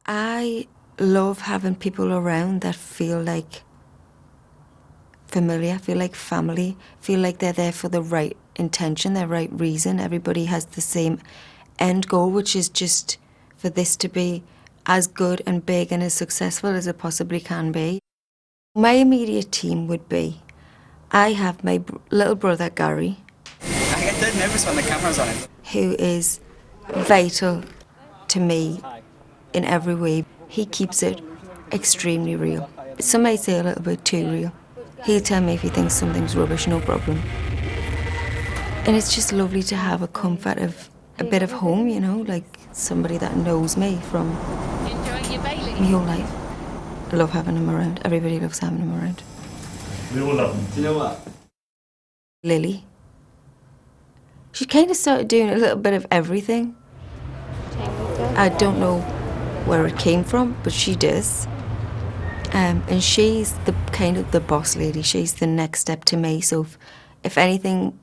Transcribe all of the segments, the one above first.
I love having people around that feel like familiar, feel like family, feel like they're there for the right intention, the right reason. Everybody has the same end goal, which is just for this to be as good and big and as successful as it possibly can be. My immediate team would be, I have my little brother Gary. I get dead nervous when the camera's on it. Who is vital to me in every way. He keeps it extremely real. Some might say a little bit too real. He'll tell me if he thinks something's rubbish, no problem. And it's just lovely to have a comfort of a bit of home, you know, like somebody that knows me from my whole life. I love having him around. Everybody loves having him around. We all love him. Do you know what? Lily. She kind of started doing a little bit of everything. I don't know where it came from, but she does. And she's the kind of the boss lady. She's the next step to me. So if anything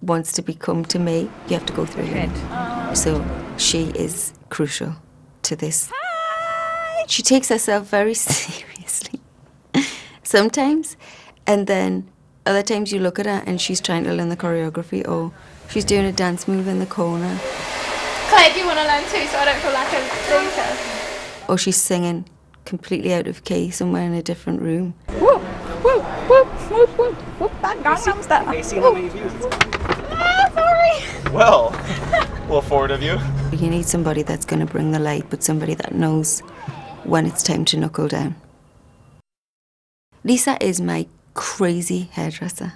wants to become to me, you have to go through her. So she is crucial to this. Hi! She takes herself very seriously sometimes, and then other times you look at her and she's trying to learn the choreography, or she's doing a dance move in the corner. Claire, do you want to learn too, so I don't feel like a loser? Or she's singing completely out of key somewhere in a different room. Whoop, whoop, whoop, whoop, whoop, whoop, that Gangnam Style. Have you seen how many views? Ah, sorry. Well, a little forward of you. You need somebody that's going to bring the light, but somebody that knows when it's time to knuckle down. Lisa is my crazy hairdresser.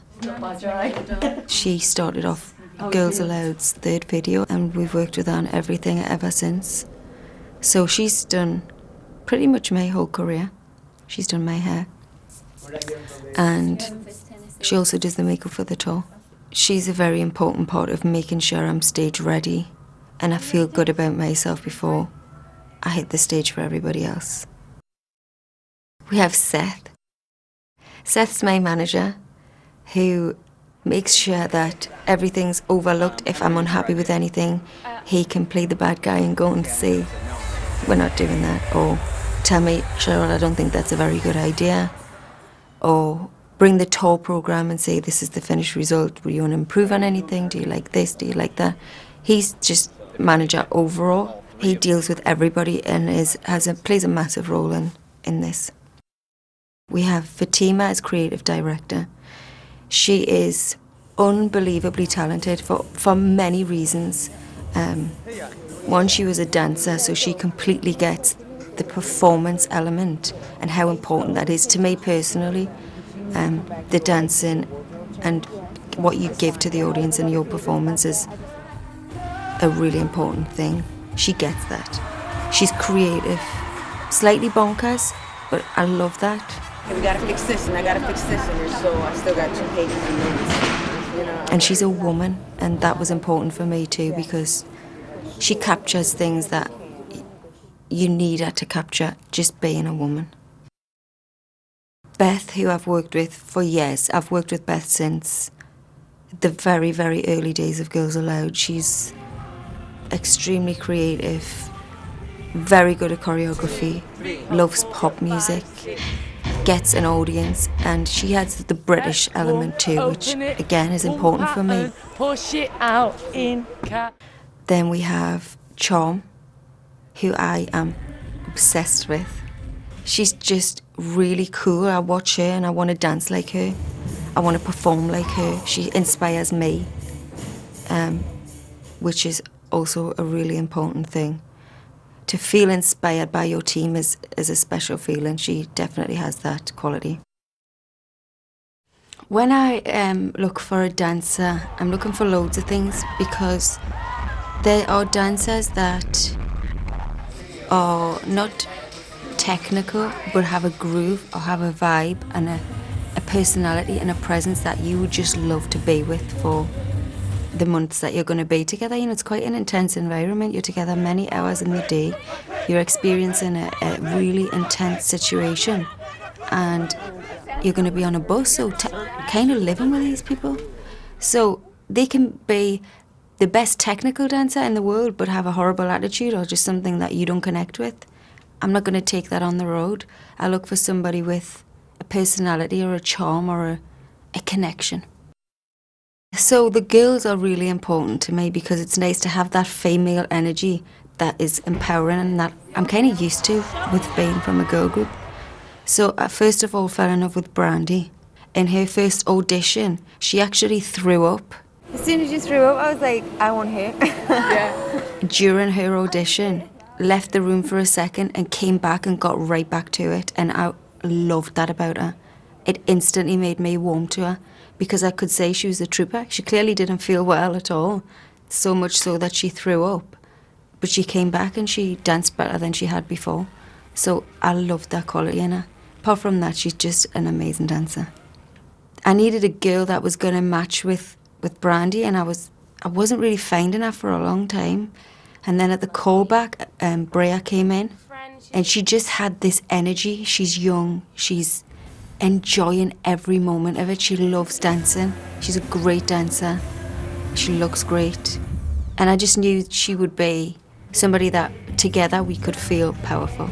She started off Girls Aloud's third video, and we've worked with her on everything ever since. So she's done pretty much my whole career. She's done my hair. And she also does the makeup for the tour. She's a very important part of making sure I'm stage ready and I feel good about myself before I hit the stage for everybody else. We have Seth. Seth's my manager, who makes sure that everything's overlooked. If I'm unhappy with anything, he can play the bad guy and go and say, we're not doing that, or tell me, Cheryl, I don't think that's a very good idea, or bring the tour program and say, this is the finished result, will you want to improve on anything, do you like this, do you like that? He's just manager overall. He deals with everybody and plays a massive role in this. We have Fatima as creative director. She is unbelievably talented for many reasons. One, she was a dancer, so she completely gets the performance element and how important that is to me personally. The dancing and what you give to the audience in your performance is a really important thing. She gets that. She's creative, slightly bonkers, but I love that. Hey, we gotta fix this, and I gotta fix this, and so I still got 2 pages of notes. You know. And she's a woman, and that was important for me too, because she captures things that you need her to capture just being a woman. Beth, who I've worked with for years, I've worked with Beth since the very, very early days of Girls Aloud. She's extremely creative, very good at choreography, loves pop music, gets an audience, and she has the British element too, which again is important for me. Push it out in cat. Then we have Charm, who I am obsessed with. She's just really cool. I watch her and I want to dance like her. I want to perform like her. She inspires me, which is also a really important thing. To feel inspired by your team is a special feeling. She definitely has that quality. When I look for a dancer, I'm looking for loads of things, because there are dancers that are not technical but have a groove or have a vibe and a personality and a presence that you would just love to be with for the months that you're going to be together. You know, it's quite an intense environment. You're together many hours in the day. You're experiencing a really intense situation, and you're going to be on a bus, so kind of living with these people. So they can be the best technical dancer in the world but have a horrible attitude or just something that you don't connect with. I'm not going to take that on the road. I look for somebody with a personality or a charm or a connection. So the girls are really important to me because it's nice to have that female energy that is empowering and that I'm kind of used to with being from a girl group. So I first of all fell in love with Brandy. In her first audition, she actually threw up. As soon as she threw up, I was like, I want her. Yeah. During her audition, left the room for a second and came back and got right back to it. And I loved that about her. It instantly made me warm to her because I could say she was a trooper. She clearly didn't feel well at all, so much so that she threw up. But she came back and she danced better than she had before. So I loved that quality in her. Apart from that, she's just an amazing dancer. I needed a girl that was going to match with Brandy, and I wasn't really finding her for a long time. And then at the callback, Brea came in, and she just had this energy. She's young, she's enjoying every moment of it. She loves dancing. She's a great dancer. She looks great. And I just knew she would be somebody that together we could feel powerful.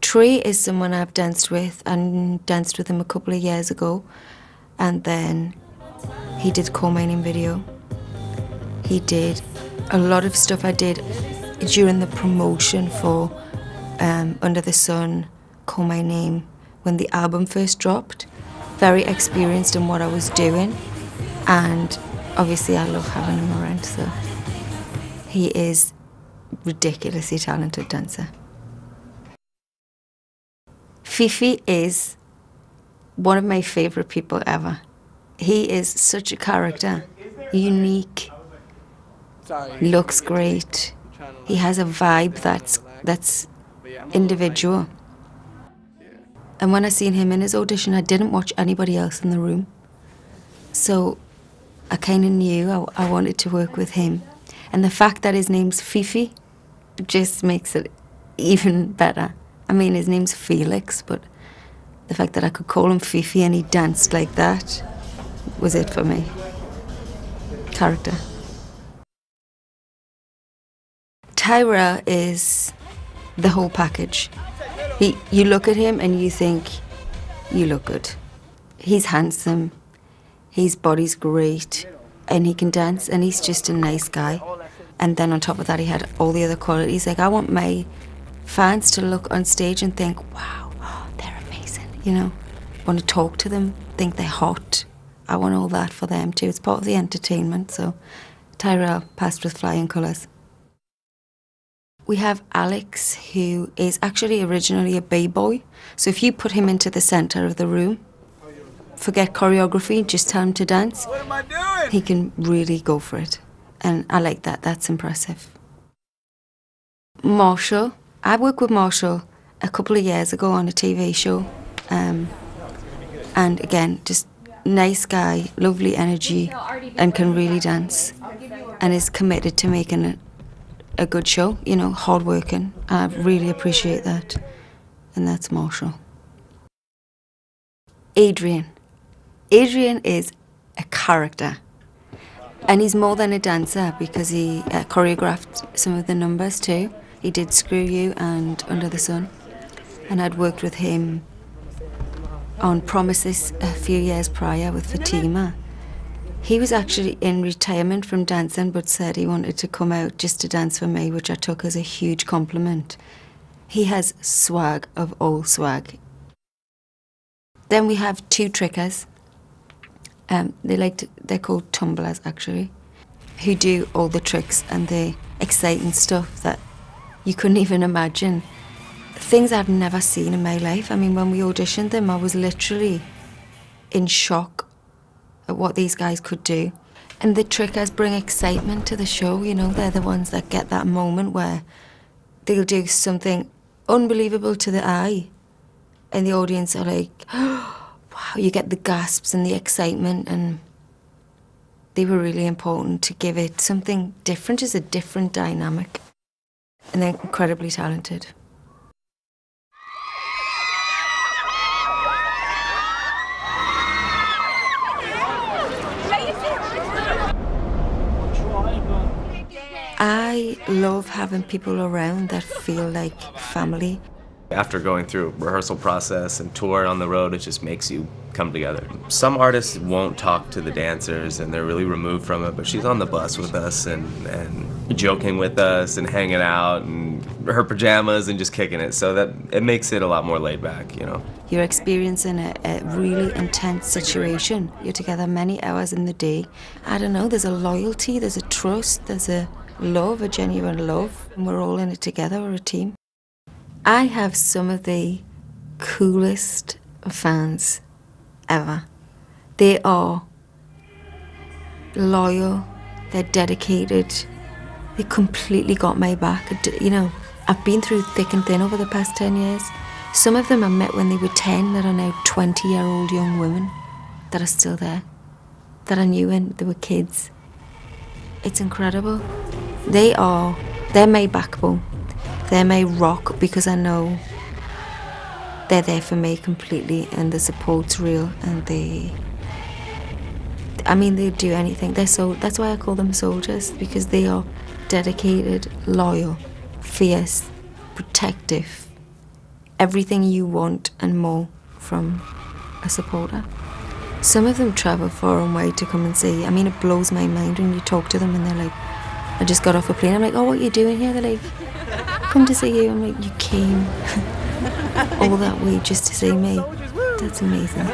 Trey is someone I've danced with and danced with him a couple of years ago. And then he did Call My Name video. He did a lot of stuff I did during the promotion for Under the Sun, Call My Name, when the album first dropped. Very experienced in what I was doing. And obviously I love having him around, so he is ridiculously talented dancer. Fifi is one of my favourite people ever. He is such a character, unique, looks great. He has a vibe that's individual. And when I seen him in his audition, I didn't watch anybody else in the room. So I kind of knew I wanted to work with him. And the fact that his name's Fifi just makes it even better. I mean, his name's Felix, but the fact that I could call him Fifi and he danced like that was it for me. Character. Tyra is the whole package. You look at him and you think, you look good. He's handsome, his body's great, and he can dance, and he's just a nice guy. And then on top of that, he had all the other qualities. Like, I want my fans to look on stage and think, wow, they're amazing, you know. Want to talk to them, think they're hot. I want all that for them too. It's part of the entertainment, so Tyrell passed with flying colours. We have Alex, who is actually originally a b-boy. So if you put him into the centre of the room, forget choreography, just tell him to dance. What am I doing? He can really go for it. And I like that, that's impressive. Marshall, I worked with Marshall a couple of years ago on a TV show. And again, just nice guy, lovely energy, and can really dance. And is committed to making it a good show, you know, hard-working. I really appreciate that. And that's Marshall. Adrian. Adrian is a character. And he's more than a dancer because he choreographed some of the numbers too. He did Screw You and Under the Sun. And I'd worked with him on Promises a few years prior with Fatima. He was actually in retirement from dancing but said he wanted to come out just to dance for me, which I took as a huge compliment. He has swag of all swag. Then we have two trickers. They're called tumblers actually, who do all the tricks and the exciting stuff that you couldn't even imagine. Things I've never seen in my life. I mean, when we auditioned them, I was literally in shock at what these guys could do. And the trickers bring excitement to the show, you know, they're the ones that get that moment where they'll do something unbelievable to the eye and the audience are like, oh, wow, you get the gasps and the excitement, and they were really important to give it something different, just a different dynamic. And they're incredibly talented. I love having people around that feel like family. After going through rehearsal process and tour on the road, it just makes you come together. Some artists won't talk to the dancers and they're really removed from it, but she's on the bus with us and joking with us and hanging out and her pajamas and just kicking it, so that it makes it a lot more laid back, you know. You're experiencing a really intense situation. You're together many hours in the day. I don't know, there's a loyalty, there's a trust, there's a love, a genuine love, and we're all in it together, we're a team. I have some of the coolest fans ever. They are loyal, they're dedicated, they completely got my back. You know, I've been through thick and thin over the past 10 years. Some of them I met when they were 10 that are now 20-year-old young women that are still there, that I knew when they were kids. It's incredible. They're my backbone. They're my rock, because I know they're there for me completely and the support's real, and they'd do anything. That's why I call them soldiers, because they are dedicated, loyal, fierce, protective. Everything you want and more from a supporter. Some of them travel far and wide to come and see. I mean, it blows my mind when you talk to them and they're like, I just got off a plane. I'm like, oh, what are you doing here? They're like, come to see you. I'm like, you came all that way just to see me. That's amazing.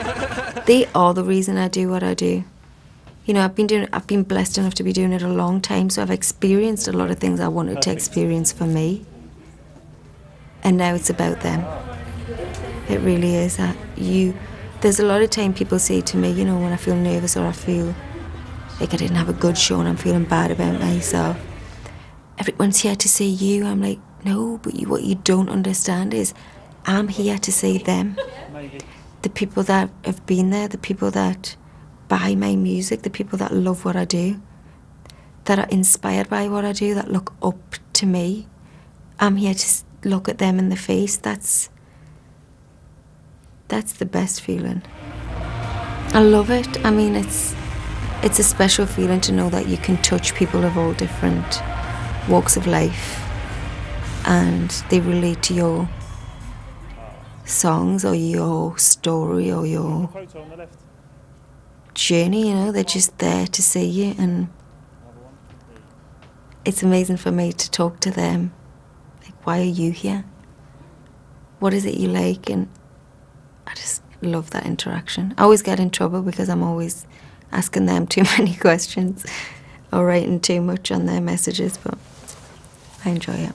They are the reason I do what I do. You know, I've been blessed enough to be doing it a long time, so I've experienced a lot of things I wanted to experience for me. And now it's about them. It really is. There's a lot of time people say to me, you know, when I feel nervous or I feel like I didn't have a good show and I'm feeling bad about myself, everyone's here to see you. I'm like, no, but what you don't understand is I'm here to see them. The people that have been there, the people that buy my music, the people that love what I do, that are inspired by what I do, that look up to me. I'm here to look at them in the face. That's the best feeling. I love it. I mean, it's a special feeling to know that you can touch people of all different walks of life and they relate to your songs or your story or your journey, you know. They're just there to see you, and it's amazing for me to talk to them. Like, why are you here? What is it you like? And I just love that interaction. I always get in trouble because I'm always asking them too many questions or writing too much on their messages, but I enjoy it.